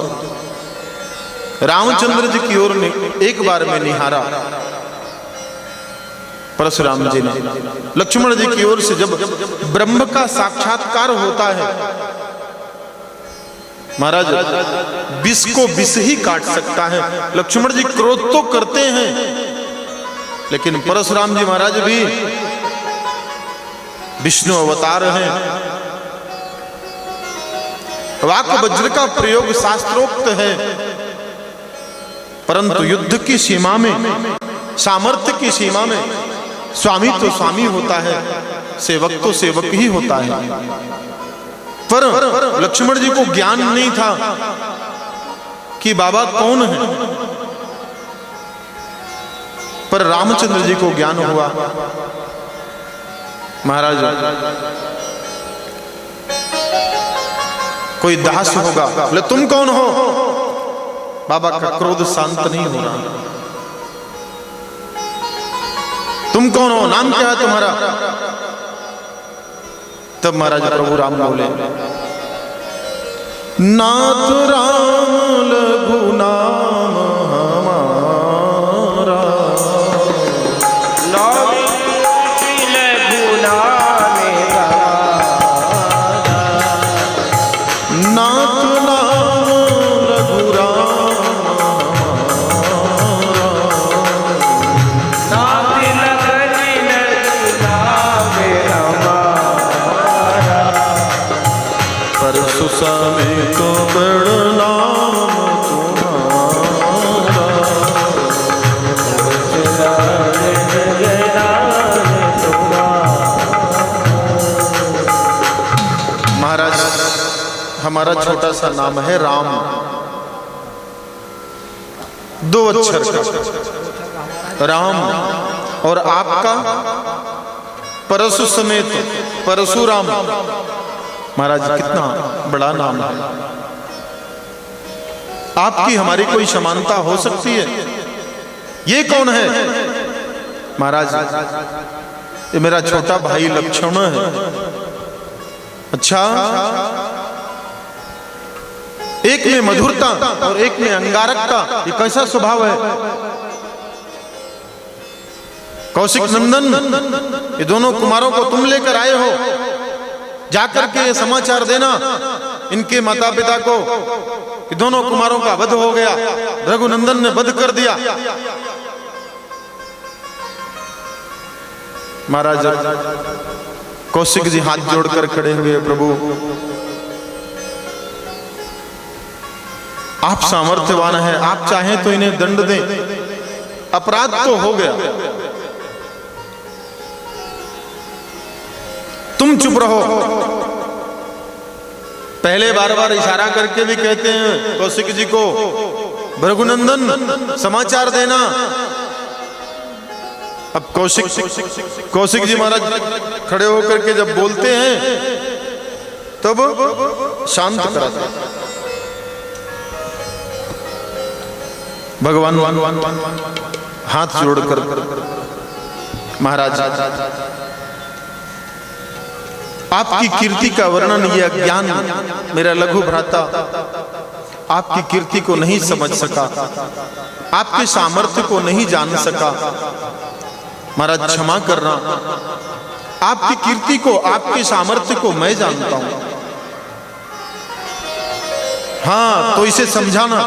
[SPEAKER 1] रामचंद्र जी की ओर ने एक बार में निहारा। परशुराम जी ने लक्ष्मण जी की ओर से जब ब्रह्म का साक्षात्कार होता है महाराज, विष को विष ही काट सकता है। लक्ष्मण जी क्रोध तो करते हैं, लेकिन परशुराम जी महाराज भी विष्णु अवतार हैं। वाक वज्र का प्रयोग शास्त्रोक्त है, परंतु युद्ध की सीमा में, सामर्थ्य की सीमा में स्वामी तो स्वामी होता है, सेवक तो सेवक ही होता है। पर लक्ष्मण जी को ज्ञान नहीं था कि बाबा कौन है, पर रामचंद्र जी को ज्ञान हुआ। महाराज, कोई दास होगा, बोले तुम कौन हो? बाबा का क्रोध शांत नहीं हो रहा। तुम कौन हो? नाम क्या है तुम्हारा? तब महाराज प्रभु राम बोले, नाथ राम लघु नाम हमारा,
[SPEAKER 2] नाम लघु नाम हमारा,
[SPEAKER 1] नाथ नाम लघु राम
[SPEAKER 2] नाथ लगन लघु नाम हमारा,
[SPEAKER 1] परसु समेत बड़ नाम तुम्हारा, महाराज हमारा छोटा सा नाम है राम, 2 अक्षर का राम, और आपका परशु समेत परशुराम। महाराज कितना बड़ा नाम है। आपकी हमारी कोई समानता हो सकती है? ये कौन है? महाराज, ये मेरा छोटा भाई लक्ष्मण है। अच्छा, एक में मधुरता और एक में अंगारकता, ये कैसा स्वभाव है? कौशिक नंदन, ये दोनों कुमारों को तुम लेकर आए हो, जाकर के ये समाचार देना इनके माता पिता को कि दोनों कुमारों का वध हो गया, रघुनंदन ने वध कर दिया। महाराज कौशिक जी हाथ जोड़कर खड़े हुए, प्रभु आप सामर्थ्यवान हैं, आप चाहें तो इन्हें दंड दें, अपराध तो हो गया, तुम चुप रहो। पहले बार बार इशारा करके भी कहते हैं कौशिक जी को, भृगुनंदन समाचार देना। अब कौशिक जी महाराज खड़े होकर के जब बोलते हैं तब शांत कराते हैं। भगवान हाथ जोड़कर, महाराज आपकी कीर्ति का वर्णन, यह ज्ञान मेरा लघु भ्राता आपकी कीर्ति को नहीं समझ सका, आपके सामर्थ्य को नहीं जान सका। महाराज क्षमा करना, आपकी कीर्ति को, आपके सामर्थ्य को मैं जानता हूं। हाँ, तो इसे समझाना।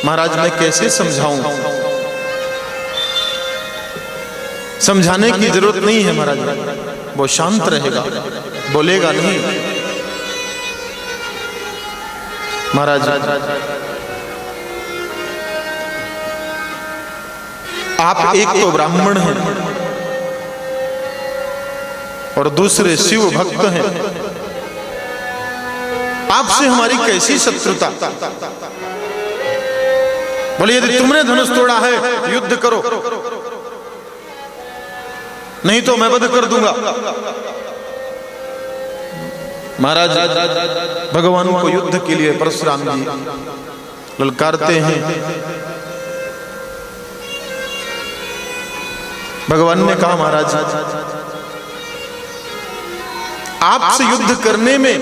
[SPEAKER 1] महाराज मैं कैसे समझाऊं? समझाने की जरूरत नहीं है महाराज, वो शांत रहेगा, बोलेगा नहीं। महाराज आप एक तो ब्राह्मण हैं और दूसरे शिव भक्त हैं, आपसे हमारी कैसी शत्रुता? बोले यदि तुमने धनुष तोड़ा है युद्ध करो, नहीं तो मैं वध कर दूंगा। महाराज भगवान को युद्ध के लिए परशुराम जी ललकारते हैं। भगवान ने कहा महाराज आपसे युद्ध करने में,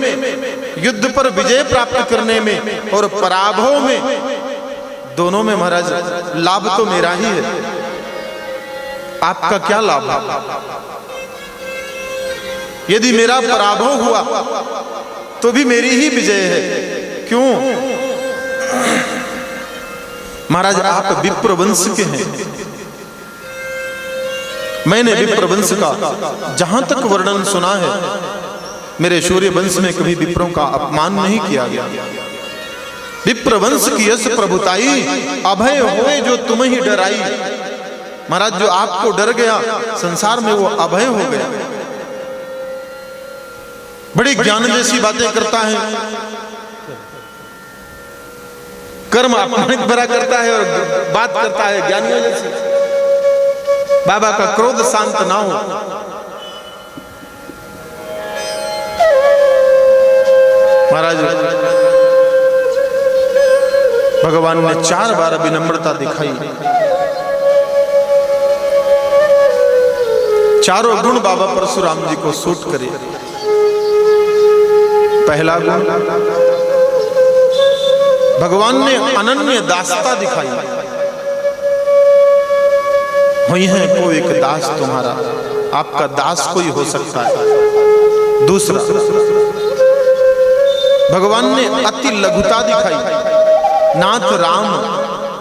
[SPEAKER 1] युद्ध पर विजय प्राप्त करने में और पराभव में, दोनों में महाराज लाभ तो मेरा ही है, आपका क्या लाभ है? यदि मेरा पराभव हुआ तो भी मेरी ही विजय है। क्यों? महाराज आप विप्र वंश के हैं। मैंने विप्र वंश का जहां तक वर्णन सुना है, मेरे सूर्य वंश में कभी विप्रों का अपमान नहीं किया गया। विप्र वंश की यश प्रभुताई, अभय होए जो तुम ही डराई। महाराज जो आपको डर गया संसार में वो अभय हो गया। बड़ी ज्ञान जैसी बातें करता है, कर्म अपमानित भरा करता है और बात करता है ज्ञानियों जैसी। बाबा का क्रोध शांत ना हो। महाराज भगवान ने 4 बार विनम्रता दिखाई। चारों गुण बाबा परशुराम जी को सूट करे। पहला गुण, भगवान ने अनन्य दासता दिखाई। हुई है कोई एक दास तुम्हारा, आपका दास कोई हो सकता है। दूसरा, भगवान ने अति लघुता दिखाई। नाथ राम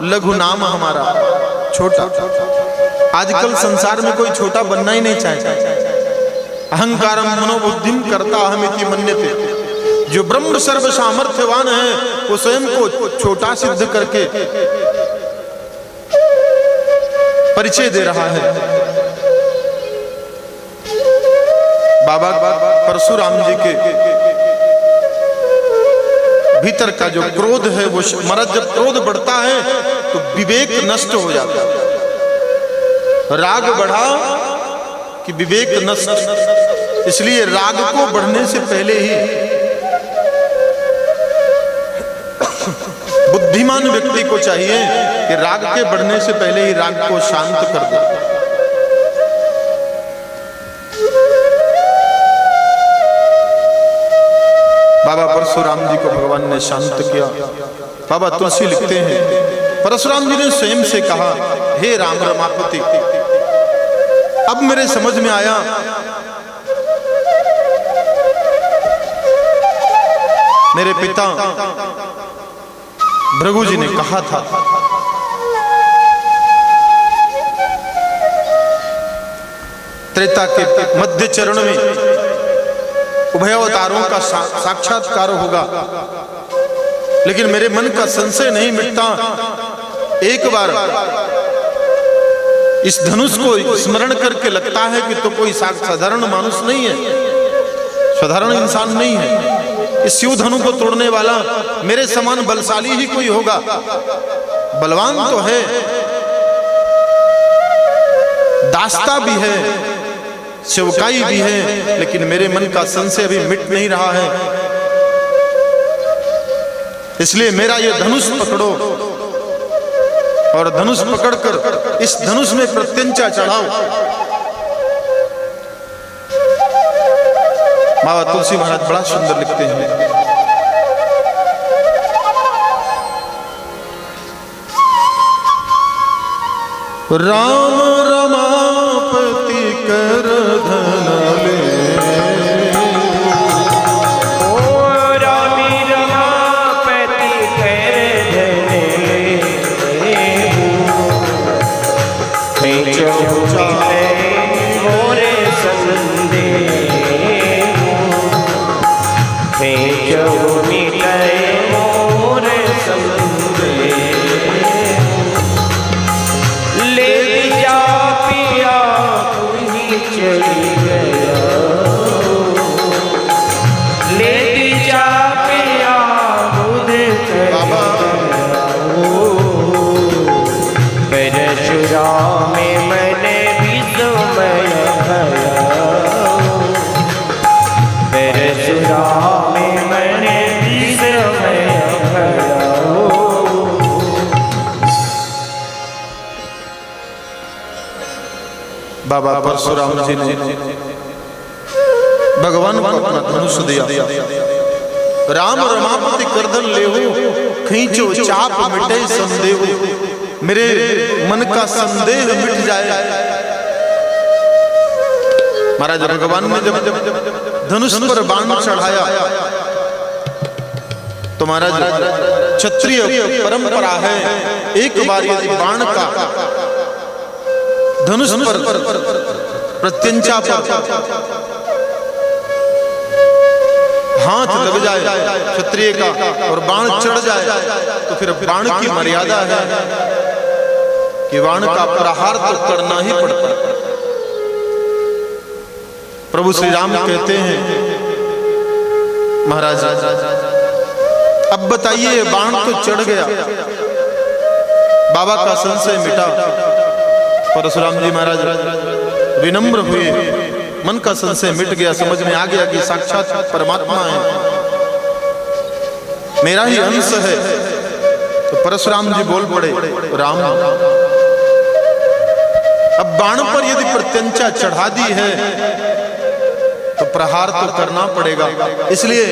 [SPEAKER 1] लघु नाम हमारा, छोटा। आजकल संसार में कोई छोटा बनना ही नहीं चाहता। अहंकारम मनोबुद्धिम करता अहमिति मन्यते। जो ब्रह्म सर्व सामर्थ्यवान है वो स्वयं को छोटा सिद्ध करके परिचय दे रहा है। बाबा परशुराम जी के भीतर का जो क्रोध है वो, महाराज जब क्रोध बढ़ता है तो विवेक नष्ट हो जाता है। राग बढ़ा कि विवेक नष्ट। इसलिए राग को बढ़ने से पहले ही बुद्धिमान व्यक्ति को चाहिए कि राग के बढ़ने से पहले ही राग को शांत कर दे। बाबा परशुराम जी को भगवान ने शांत किया। बाबा तुलसी लिखते हैं, परशुराम जी ने स्वयं से कहा, हे राम रमापति, अब मेरे समझ में आया मेरे पिता भृगु जी ने कहा था त्रेता के मध्य चरण में उभय अवतारों का साक्षात्कार होगा, लेकिन मेरे मन का संशय नहीं मिटता। एक बार इस धनुष को स्मरण करके लगता है कि तो कोई साधारण मानुष नहीं है, साधारण इंसान नहीं है। इस शिव धनु को तोड़ने वाला मेरे समान बलशाली ही कोई होगा। बलवान तो है, दास्ता भी है, सेवकाई भी है, लेकिन मेरे मन का संशय अभी मिट नहीं रहा है। इसलिए मेरा ये धनुष पकड़ो और धनुष पकड़कर इस धनुष में प्रत्यंचा चढ़ाओ। बाबा तुलसी महाराज बड़ा सुंदर लिखते हैं, राम रमापति
[SPEAKER 2] भेजो मोरे संदेह, भेजो मिले मोरे संदेह। ले जा पिया तू ही चली गया, ले जा पिया मुझे
[SPEAKER 1] बाबा
[SPEAKER 2] परशुराम में मैंने भी समय गया, परशुराम में मैंने भी समय गया।
[SPEAKER 1] बाबा परशुराम जी ने भगवान को अपना धनुष दिया। राम रमापति करदन लेहु, खींचो चाप मिटे संदेह, मेरे मन का संदेह मिट जाए। महाराज भगवान ने जब धनुष पर बाण चढ़ाया तो महाराज क्षत्रिय परंपरा है, एक बार यदि बाण का धनुष पर प्रत्यंचा पर हाथ लग जाए क्षत्रिय का और बाण चढ़ जाए तो फिर बाण की मर्यादा है कि बाण का प्रहार तो करना ही पड़ता है। प्रभु श्री राम कहते हैं महाराज अब बताइए बाण तो चढ़ गया, बाबा का संशय मिटा। परशुराम जी महाराज विनम्र हुए, मन का संशय मिट गया, समझ में आ गया कि साक्षात परमात्मा है, मेरा ही अंश है। तो परशुराम जी बोल पड़े, राम अब बाण पर यदि प्रत्यंचा चढ़ा दी है तो प्रहार तो करना पड़ेगा, इसलिए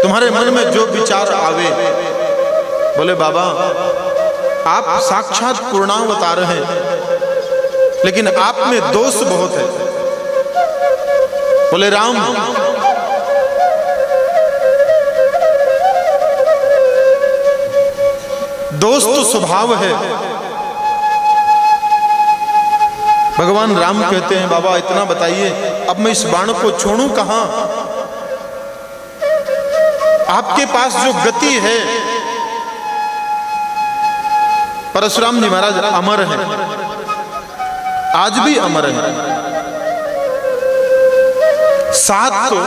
[SPEAKER 1] तुम्हारे मन में जो विचार आवे। बोले बाबा आप साक्षात पूर्णावतार हैं, लेकिन आप में दोष बहुत है। बोले राम दोष तो स्वभाव है। भगवान राम कहते हैं बाबा इतना बताइए अब मैं इस बाण को छोड़ूं कहां? आपके पास जो गति है, परशुराम जी महाराज अमर हैं, आज भी अमर हैं। 7 तो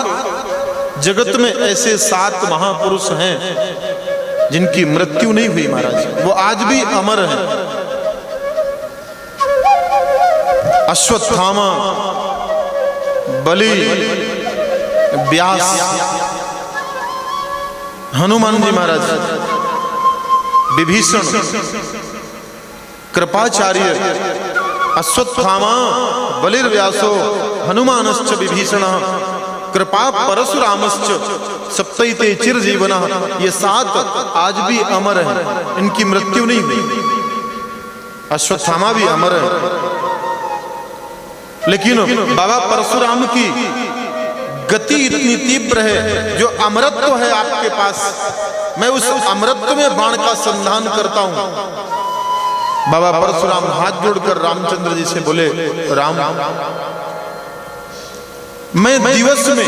[SPEAKER 1] जगत में ऐसे 7 महापुरुष हैं जिनकी मृत्यु नहीं हुई महाराज, वो आज भी अमर हैं। अश्वत्थामा, बलि, व्यास, हनुमान जी महाराज, विभीषण, कृपाचार्य, अश्वत्थामा, बलिर्व्यासो, हनुमानश्च विभीषणः, कृपा परशुरामश्च, सप्तैते चिरजीवनः। ये 7 आज भी अमर हैं, इनकी मृत्यु नहीं हुई। अश्वत्थामा भी अमर है, लेकिन बाबा परशुराम की गति इतनी तीव्र है, जो अमरत्व है आपके पास, मैं उस अमरत्व में बाण का संधान करता हूं। बाबा परशुराम हाथ जोड़कर रामचंद्र जी से बोले, राम मैं दिवस में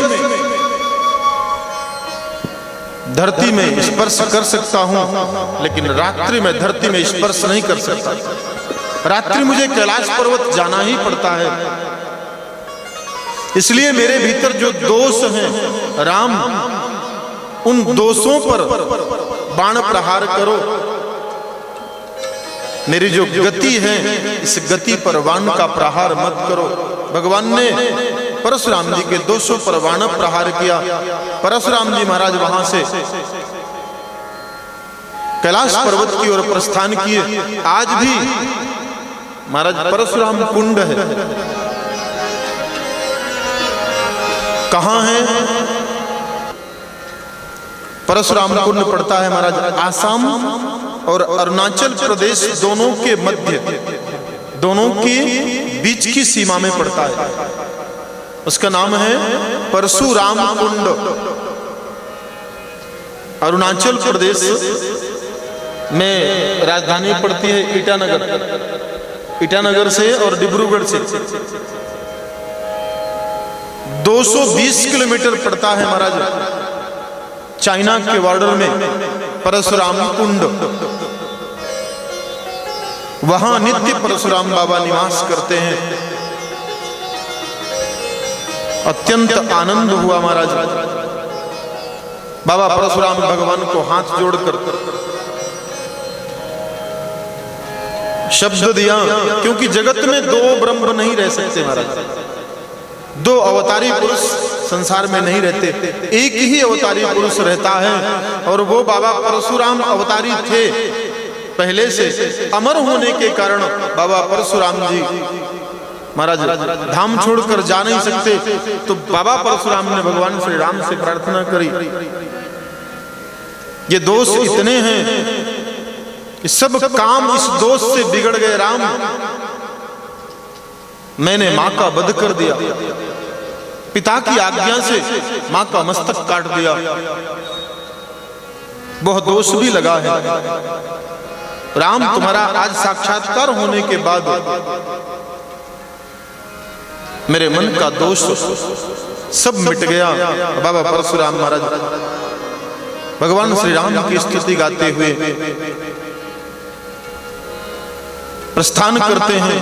[SPEAKER 1] धरती में स्पर्श कर सकता हूं, लेकिन रात्रि में धरती में स्पर्श नहीं कर सकता। रात्रि मुझे कैलाश पर्वत जाना ही पड़ता है, इसलिए मेरे भीतर जो दोष हैं राम, उन दोषों पर बाण प्रहार करो। मेरी जो गति है इस गति पर बाण का प्रहार मत करो। भगवान ने परशुराम जी के दोषों पर बाण प्रहार किया। परशुराम जी महाराज वहां से कैलाश पर्वत की ओर प्रस्थान किए। आज भी महाराज परशुराम कुंड है, कहां है? परशुराम कुंड पड़ता है महाराज आसाम और अरुणाचल प्रदेश दोनों के मध्य, दोनों के बीच की सीमा में पड़ता है। उसका नाम है परशुराम कुंड। अरुणाचल प्रदेश में राजधानी पड़ती है ईटानगर से और डिब्रूगढ़ से 220 किलोमीटर पड़ता है महाराज। चाइना के बॉर्डर में परशुराम कुंड, वहां नित्य परशुराम बाबा निवास करते हैं। अत्यंत आनंद हुआ महाराज। बाबा परशुराम भगवान को हाथ जोड़कर शब्द दिया, क्योंकि जगत में दो ब्रह्म नहीं रह सकते महाराज, दो अवतारी पुरुष संसार में नहीं रहते, एक ही अवतारी पुरुष रहता है और वो बाबा परशुराम अवतारी थे। पहले से अमर होने के कारण बाबा परशुराम जी महाराज धाम छोड़कर जा नहीं सकते, तो बाबा परशुराम ने भगवान श्री राम से प्रार्थना करी, ये दोष इतने हैं कि सब काम इस दोष से बिगड़ गए राम। मैंने मां का वध कर दिया, पिता की आज्ञा से मां का मस्तक काट दिया, वह दोष भी लगा है। राम तुम्हारा आज साक्षात्कार होने के बाद मेरे मन का दोष सब मिट गया। बाबा परशुराम महाराज भगवान श्री राम की स्तुति गाते हुए प्रस्थान करते हैं।